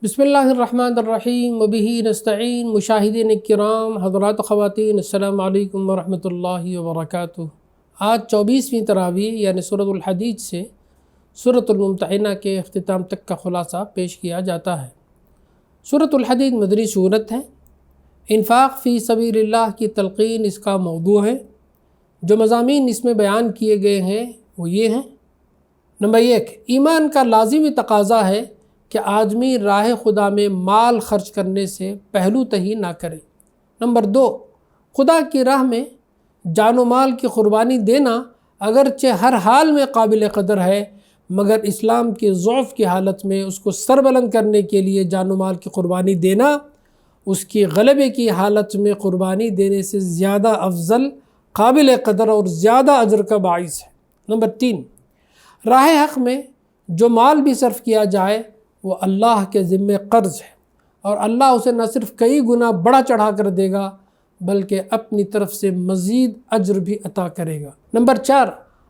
بسم اللہ الرحمن الرحیم وبہ نستعین۔ مشاہدین کرام، حضرات خواتین، السلام علیکم ورحمۃ اللہ وبرکاتہ۔ آج 24ویں تراویح یعنی سورۃ الحدید سے سورۃ الممتحنہ کے اختتام تک کا خلاصہ پیش کیا جاتا ہے۔ سورۃ الحدید مدنی سورت ہے۔ انفاق فی سبیل اللہ کی تلقین اس کا موضوع ہے۔ جو مضامین اس میں بیان کیے گئے ہیں وہ یہ ہیں۔ نمبر 1، ایمان کا لازمی تقاضا ہے کہ آدمی راہ خدا میں مال خرچ کرنے سے پہلو تہی نہ کرے۔ نمبر 2، خدا کی راہ میں جان و مال کی قربانی دینا اگرچہ ہر حال میں قابل قدر ہے، مگر اسلام کے ضعف کی حالت میں اس کو سربلند کرنے کے لیے جان و مال کی قربانی دینا اس کی غلبے کی حالت میں قربانی دینے سے زیادہ افضل، قابل قدر اور زیادہ اجر کا باعث ہے۔ نمبر 3، راہ حق میں جو مال بھی صرف کیا جائے وہ اللہ کے ذمے قرض ہے، اور اللہ اسے نہ صرف کئی گنا بڑا چڑھا کر دے گا بلکہ اپنی طرف سے مزید اجر بھی عطا کرے گا۔ نمبر 4،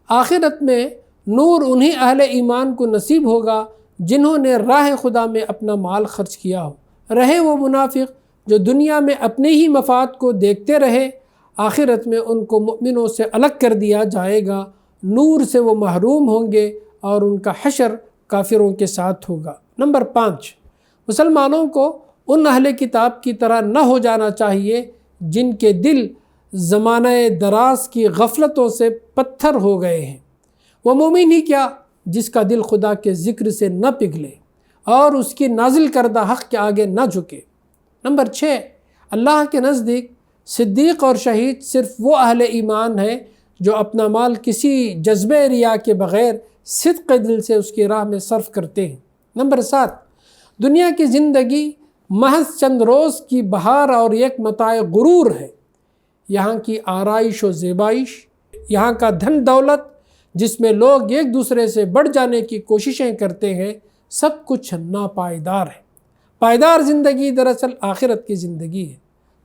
آخرت میں نور انہی اہل ایمان کو نصیب ہوگا جنہوں نے راہ خدا میں اپنا مال خرچ کیا ہو۔ رہے وہ منافق جو دنیا میں اپنے ہی مفاد کو دیکھتے رہے، آخرت میں ان کو مؤمنوں سے الگ کر دیا جائے گا، نور سے وہ محروم ہوں گے اور ان کا حشر کافروں کے ساتھ ہوگا۔ نمبر 5، مسلمانوں کو ان اہل کتاب کی طرح نہ ہو جانا چاہیے جن کے دل زمانہ دراز کی غفلتوں سے پتھر ہو گئے ہیں۔ وہ مومن ہی کیا جس کا دل خدا کے ذکر سے نہ پگھلے اور اس کی نازل کردہ حق کے آگے نہ جھکے۔ نمبر 6، اللہ کے نزدیک صدیق اور شہید صرف وہ اہل ایمان ہیں جو اپنا مال کسی جذبہ ریا کے بغیر صدق دل سے اس کی راہ میں صرف کرتے ہیں۔ نمبر 7، دنیا کی زندگی محض چند روز کی بہار اور ایک متاع غرور ہے۔ یہاں کی آرائش و زیبائش، یہاں کا دھن دولت جس میں لوگ ایک دوسرے سے بڑھ جانے کی کوششیں کرتے ہیں، سب کچھ ناپائیدار ہے۔ پائیدار زندگی دراصل آخرت کی زندگی ہے۔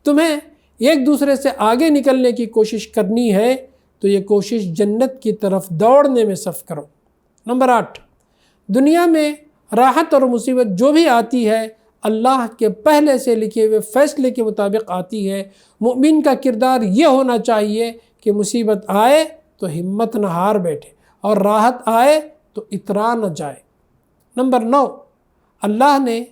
تمہیں ایک دوسرے سے آگے نکلنے کی کوشش کرنی ہے تو یہ کوشش جنت کی طرف دوڑنے میں صرف کرو۔ نمبر 8، دنیا میں راحت اور مصیبت جو بھی آتی ہے اللہ کے پہلے سے لکھے ہوئے فیصلے کے مطابق آتی ہے۔ مومن کا کردار یہ ہونا چاہیے کہ مصیبت آئے تو ہمت نہ ہار بیٹھے اور راحت آئے تو اترا نہ جائے۔ نمبر 9، اللہ نے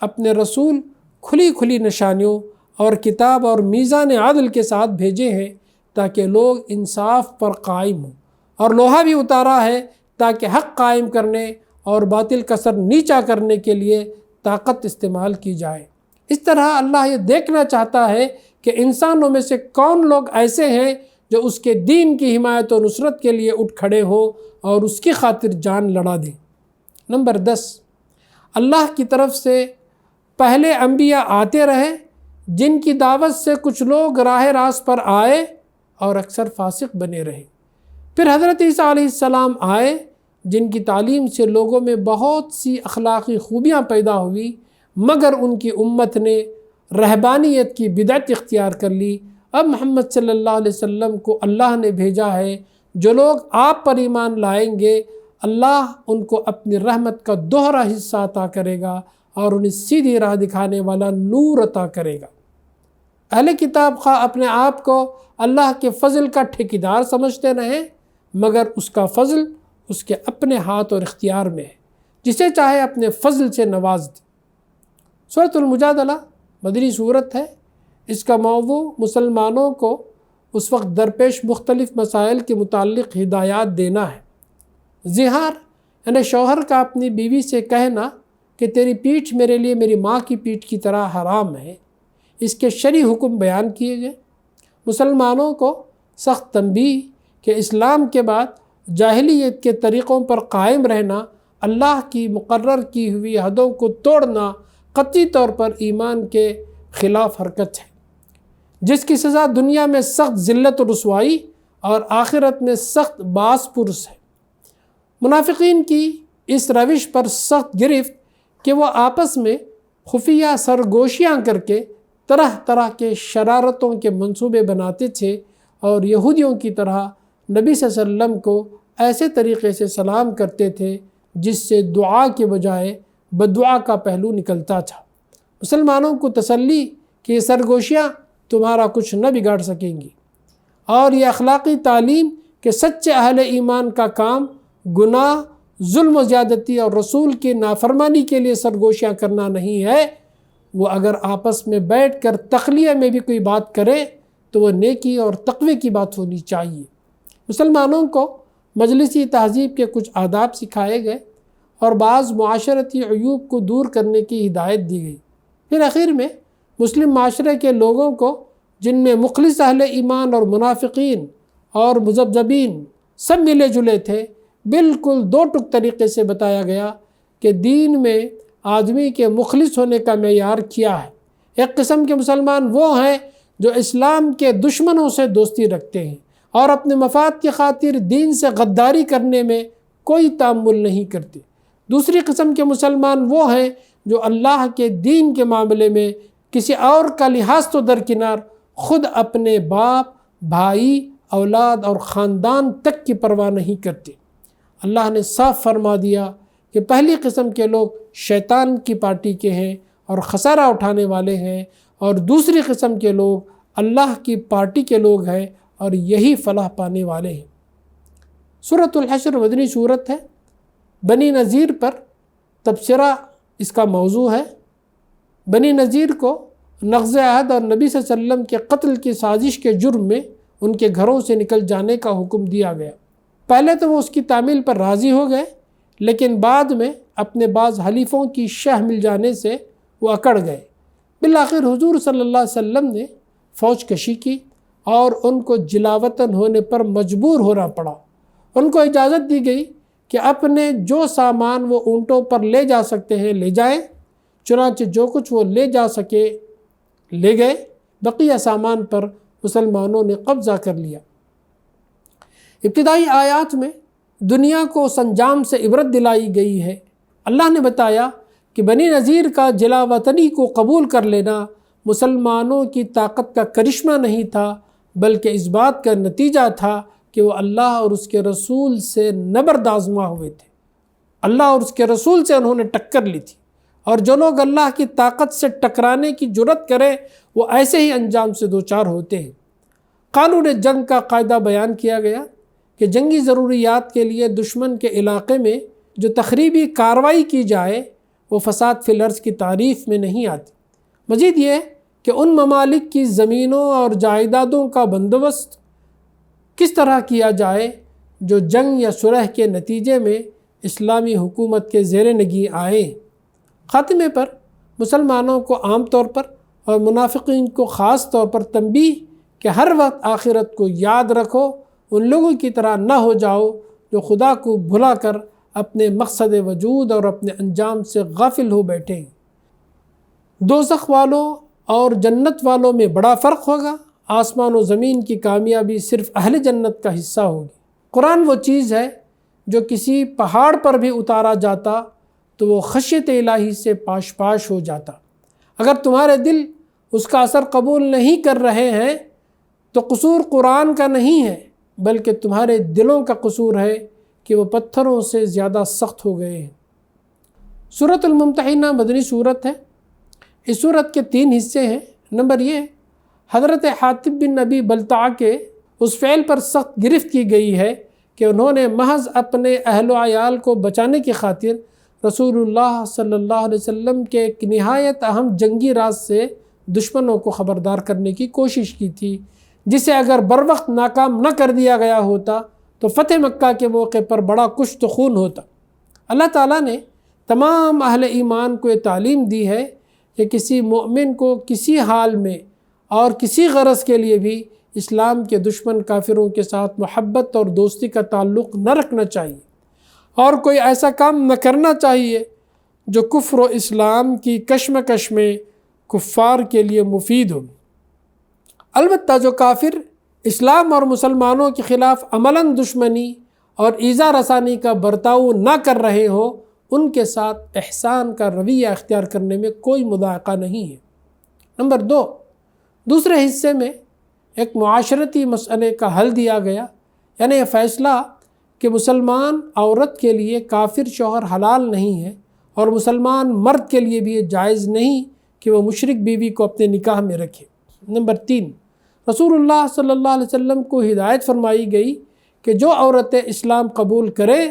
اپنے رسول کھلی نشانیوں اور کتاب اور میزان عدل کے ساتھ بھیجے ہیں تاکہ لوگ انصاف پر قائم ہوں، اور لوہا بھی اتارا ہے تاکہ حق قائم کرنے اور باطل کا سر نیچا کرنے کے لیے طاقت استعمال کی جائے۔ اس طرح اللہ یہ دیکھنا چاہتا ہے کہ انسانوں میں سے کون لوگ ایسے ہیں جو اس کے دین کی حمایت و نصرت کے لیے اٹھ کھڑے ہوں اور اس کی خاطر جان لڑا دیں۔ نمبر 10، اللہ کی طرف سے پہلے انبیاء آتے رہے جن کی دعوت سے کچھ لوگ راہ راست پر آئے اور اکثر فاسق بنے رہے۔ پھر حضرت عیسیٰ علیہ السلام آئے جن کی تعلیم سے لوگوں میں بہت سی اخلاقی خوبیاں پیدا ہوئی، مگر ان کی امت نے رہبانیت کی بدعت اختیار کر لی۔ اب محمد صلی اللہ علیہ وسلم کو اللہ نے بھیجا ہے۔ جو لوگ آپ پر ایمان لائیں گے اللہ ان کو اپنی رحمت کا دوہرا حصہ عطا کرے گا اور انہیں سیدھی راہ دکھانے والا نور عطا کرے گا۔ اہل کتاب خواہ اپنے آپ کو اللہ کے فضل کا ٹھیکیدار سمجھتے رہیں، مگر اس کا فضل اس کے اپنے ہاتھ اور اختیار میں ہے، جسے چاہے اپنے فضل سے نواز دے۔ سورۃ المجادلہ مدنی سورت ہے۔ اس کا موضوع مسلمانوں کو اس وقت درپیش مختلف مسائل کے متعلق ہدایات دینا ہے۔ زہار یعنی شوہر کا اپنی بیوی سے کہنا کہ تیری پیٹھ میرے لیے میری ماں کی پیٹھ کی طرح حرام ہے، اس کے شرعی حکم بیان کیے گئے۔ مسلمانوں کو سخت تنبیہ کہ اسلام کے بعد جاہلیت کے طریقوں پر قائم رہنا، اللہ کی مقرر کی ہوئی حدوں کو توڑنا قطعی طور پر ایمان کے خلاف حرکت ہے، جس کی سزا دنیا میں سخت ذلت و رسوائی اور آخرت میں سخت باس پرس ہے۔ منافقین کی اس روش پر سخت گرفت کہ وہ آپس میں خفیہ سرگوشیاں کر کے طرح طرح کے شرارتوں کے منصوبے بناتے تھے، اور یہودیوں کی طرح نبی صلی اللہ علیہ وسلم کو ایسے طریقے سے سلام کرتے تھے جس سے دعا کے بجائے بددعا کا پہلو نکلتا تھا۔ مسلمانوں کو تسلی کہ یہ سرگوشیاں تمہارا کچھ نہ بگاڑ سکیں گی، اور یہ اخلاقی تعلیم کہ سچے اہل ایمان کا کام گناہ، ظلم و زیادتی اور رسول کی نافرمانی کے لیے سرگوشیاں کرنا نہیں ہے۔ وہ اگر آپس میں بیٹھ کر تخلیہ میں بھی کوئی بات کرے تو وہ نیکی اور تقوی کی بات ہونی چاہیے۔ مسلمانوں کو مجلسی تہذیب کے کچھ آداب سکھائے گئے اور بعض معاشرتی عیوب کو دور کرنے کی ہدایت دی گئی۔ پھر آخر میں مسلم معاشرے کے لوگوں کو، جن میں مخلص اہل ایمان اور منافقین اور مذبذبین سب ملے جلے تھے، بالکل دو ٹک طریقے سے بتایا گیا کہ دین میں آدمی کے مخلص ہونے کا معیار کیا ہے۔ ایک قسم کے مسلمان وہ ہیں جو اسلام کے دشمنوں سے دوستی رکھتے ہیں اور اپنے مفاد کی خاطر دین سے غداری کرنے میں کوئی تأمل نہیں کرتے۔ دوسری قسم کے مسلمان وہ ہیں جو اللہ کے دین کے معاملے میں کسی اور کا لحاظ تو درکنار، خود اپنے باپ، بھائی، اولاد اور خاندان تک کی پرواہ نہیں کرتے۔ اللہ نے صاف فرما دیا کہ پہلی قسم کے لوگ شیطان کی پارٹی کے ہیں اور خسارہ اٹھانے والے ہیں، اور دوسری قسم کے لوگ اللہ کی پارٹی کے لوگ ہیں اور یہی فلاح پانے والے ہیں۔ سورۃ الحشر مدنی سورت ہے۔ بنی نذیر پر تبصرہ اس کا موضوع ہے۔ بنی نذیر کو نقض عہد اور نبی صلی اللہ علیہ وسلم کے قتل کی سازش کے جرم میں ان کے گھروں سے نکل جانے کا حکم دیا گیا۔ پہلے تو وہ اس کی تعمیل پر راضی ہو گئے، لیکن بعد میں اپنے بعض حلیفوں کی شہ مل جانے سے وہ اکڑ گئے۔ بالآخر حضور صلی اللہ علیہ وسلم نے فوج کشی کی اور ان کو جلاوطن ہونے پر مجبور ہونا پڑا۔ ان کو اجازت دی گئی کہ اپنے جو سامان وہ اونٹوں پر لے جا سکتے ہیں لے جائیں، چنانچہ جو کچھ وہ لے جا سکے لے گئے، بقیہ سامان پر مسلمانوں نے قبضہ کر لیا۔ ابتدائی آیات میں دنیا کو اس انجام سے عبرت دلائی گئی ہے۔ اللہ نے بتایا کہ بنی نذیر کا جلا وطنی کو قبول کر لینا مسلمانوں کی طاقت کا کرشمہ نہیں تھا، بلکہ اس بات کا نتیجہ تھا کہ وہ اللہ اور اس کے رسول سے نبرد آزما ہوئے تھے۔ اللہ اور اس کے رسول سے انہوں نے ٹکر لی تھی، اور جو لوگ اللہ کی طاقت سے ٹکرانے کی جرت کریں وہ ایسے ہی انجام سے دوچار ہوتے ہیں۔ قانون جنگ کا قاعدہ بیان کیا گیا کہ جنگی ضروریات کے لیے دشمن کے علاقے میں جو تخریبی کارروائی کی جائے وہ فساد فی الارض کی تعریف میں نہیں آتی۔ مزید یہ کہ ان ممالک کی زمینوں اور جائیدادوں کا بندوبست کس طرح کیا جائے جو جنگ یا صلح کے نتیجے میں اسلامی حکومت کے زیر نگی آئے۔ خاتمے پر مسلمانوں کو عام طور پر اور منافقین کو خاص طور پر تنبیہ کہ ہر وقت آخرت کو یاد رکھو، ان لوگوں کی طرح نہ ہو جاؤ جو خدا کو بھلا کر اپنے مقصد وجود اور اپنے انجام سے غافل ہو بیٹھے ہیں۔ دوزخ والوں اور جنت والوں میں بڑا فرق ہوگا۔ آسمان و زمین کی کامیابی صرف اہل جنت کا حصہ ہوگی۔ قرآن وہ چیز ہے جو کسی پہاڑ پر بھی اتارا جاتا تو وہ خشیت الہی سے پاش پاش ہو جاتا۔ اگر تمہارے دل اس کا اثر قبول نہیں کر رہے ہیں تو قصور قرآن کا نہیں ہے، بلکہ تمہارے دلوں کا قصور ہے کہ وہ پتھروں سے زیادہ سخت ہو گئے ہیں۔ سورۃ الممتحنہ مدنی سورت ہے۔ اس سورت کے 3 حصے ہیں۔ نمبر یہ، حضرت حاطب بن نبی بلتع کے اس فعل پر سخت گرفت کی گئی ہے کہ انہوں نے محض اپنے اہل و عیال کو بچانے کی خاطر رسول اللہ صلی اللہ علیہ وسلم کے ایک نہایت اہم جنگی راز سے دشمنوں کو خبردار کرنے کی کوشش کی تھی، جسے اگر بروقت ناکام نہ کر دیا گیا ہوتا تو فتح مکہ کے موقع پر بڑا کشت خون ہوتا۔ اللہ تعالیٰ نے تمام اہل ایمان کو یہ تعلیم دی ہے کہ کسی مومن کو کسی حال میں اور کسی غرض کے لیے بھی اسلام کے دشمن کافروں کے ساتھ محبت اور دوستی کا تعلق نہ رکھنا چاہیے، اور کوئی ایسا کام نہ کرنا چاہیے جو کفر و اسلام کی کشمکش میں کفار کے لیے مفید ہو۔ البتہ جو کافر اسلام اور مسلمانوں کے خلاف عملاً دشمنی اور ایذا رسانی کا برتاؤ نہ کر رہے ہوں، ان کے ساتھ احسان کا رویہ اختیار کرنے میں کوئی مضائقہ نہیں ہے۔ نمبر 2، دوسرے حصے میں ایک معاشرتی مسئلے کا حل دیا گیا، یعنی یہ فیصلہ کہ مسلمان عورت کے لیے کافر شوہر حلال نہیں ہے اور مسلمان مرد کے لیے بھی یہ جائز نہیں کہ وہ مشرک بیوی کو اپنے نکاح میں رکھے۔ نمبر 3، رسول اللہ صلی اللہ علیہ وسلم کو ہدایت فرمائی گئی کہ جو عورتیں اسلام قبول کریں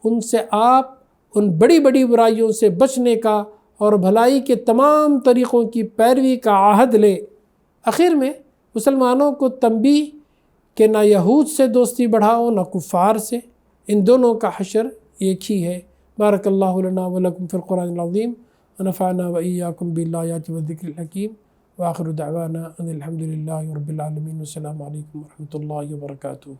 ان سے آپ ان بڑی بڑی برائیوں سے بچنے کا اور بھلائی کے تمام طریقوں کی پیروی کا عہد لیں۔ آخر میں مسلمانوں کو تنبیہ کہ نہ یہود سے دوستی بڑھاؤ نہ کفار سے، ان دونوں کا حشر ایک ہی ہے۔ بارک اللہ لنا ولکم فی القرآن العظیم ونفعنا وإیاکم بالآیات والذکر الحکیم وآخر دعوانا ان الحمد للہ رب العالمین۔ السلام علیکم ورحمۃ اللہ وبرکاتہ۔